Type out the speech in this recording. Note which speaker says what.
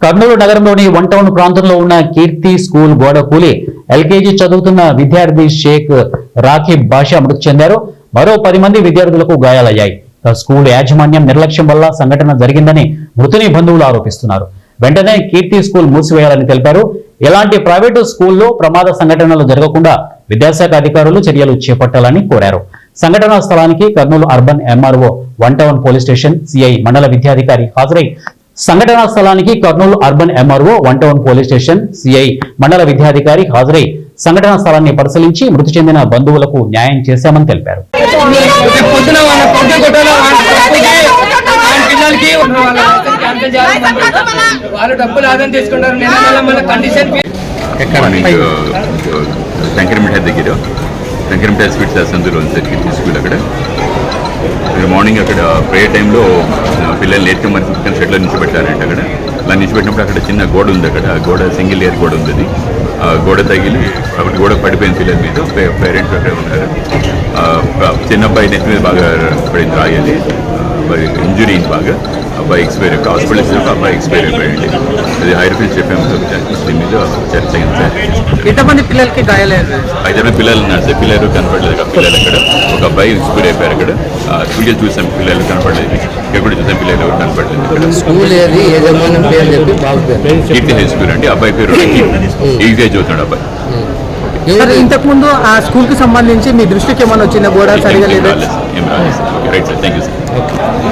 Speaker 1: కర్నూలు నగరంలోని one town ప్రాంతంలో ఉన్న కీర్తి స్కూల్ గోడ కూలి ఎల్కేజీ చదువుతున్న విద్యార్థి షేక్ రాఖీబ్ బాషా మృతి చెందారు. మరో 10 మంది విద్యార్థులకు గాయాలయ్యాయి. స్కూల్ యాజమాన్యం నిర్లక్ష్యం వల్ల సంఘటన జరిగిందని మృతుని బంధువులు ఆరోపిస్తున్నారు. వెంటనే కీర్తి స్కూల్ మూసివేయాలని తెలిపారు. ఎలాంటి ప్రైవేటు స్కూల్లో ప్రమాద సంఘటనలు జరగకుండా విద్యాశాఖ అధికారులు చర్యలు చేపట్టాలని కోరారు. సంఘటనా స్థలానికి Kurnool urban MRO one town police station CI మండల విద్యాధికారి హాజరై సంఘటనా స్థలానికి Kurnool urban MRO one town police station CI మండల విద్యాధికారి హాజరై సంఘటనా స్థలాన్ని పరిశీలించి మృతి చెందిన బంధువులకు న్యాయం చేశామని తెలిపారు.
Speaker 2: శంకరంపేట స్వీట్స్ సందులో ఉంది సార్ కీర్తి స్కూల్. అక్కడ మార్నింగ్ అక్కడ ప్రేయర్ టైంలో పిల్లలు లేట్గా మరి షెడ్లో నుంచి పెట్టారంటే అలా నుంచి పెట్టినప్పుడు అక్కడ చిన్న గోడ ఉంది. అక్కడ గోడ సింగిల్ లేయర్ గోడ ఉంది. ఆ గోడ తగిలి అప్పుడు గోడ పడిపోయిన పిల్లల మీద పేరెంట్స్ అక్కడ ఉన్నారు. చిన్న అబ్బాయి నెత్తి మీద బాగా పడింది రాయాలి, ఇంజురీ బాగా. అబ్బాయి ఎక్స్పైర్ హాస్పిటల్స్ అబ్బాయి ఎక్స్పైర్ అయిపోయింది. అది హైర్ఫీల్డ్ చెప్పాము దీని మీద చర్చ అయింది సార్.
Speaker 3: ఎంతమంది పిల్లలకి గాయాలేదు?
Speaker 2: 5 పిల్లలు ఉన్నారు సార్. పిల్లలు కనపడలేదు. పిల్లలు అక్కడ ఒక అబ్బాయి ఎక్స్పైర్ అయిపోయారు. అక్కడ స్కూల్లో చూసాం పిల్లలు కనపడలేదు. ఇక్కడ కూడా చూసాం పిల్లలు ఎవరు కనపడలేదు.
Speaker 3: స్కూల్ ఏది యజమాని పేరు చెప్పి
Speaker 2: కీర్తి హై స్కూల్ అండి. అబ్బాయి పేరు ఈజీగా చదువుతున్నాడు అబ్బాయి.
Speaker 3: ఇంతకు ముందు ఆ స్కూల్ కి సంబంధించి మీ దృష్టికి ఏమైనా వచ్చిన గోడ సరిగా లేదు?
Speaker 2: ఏం రాలేదు sir. Right sir, thank you sir.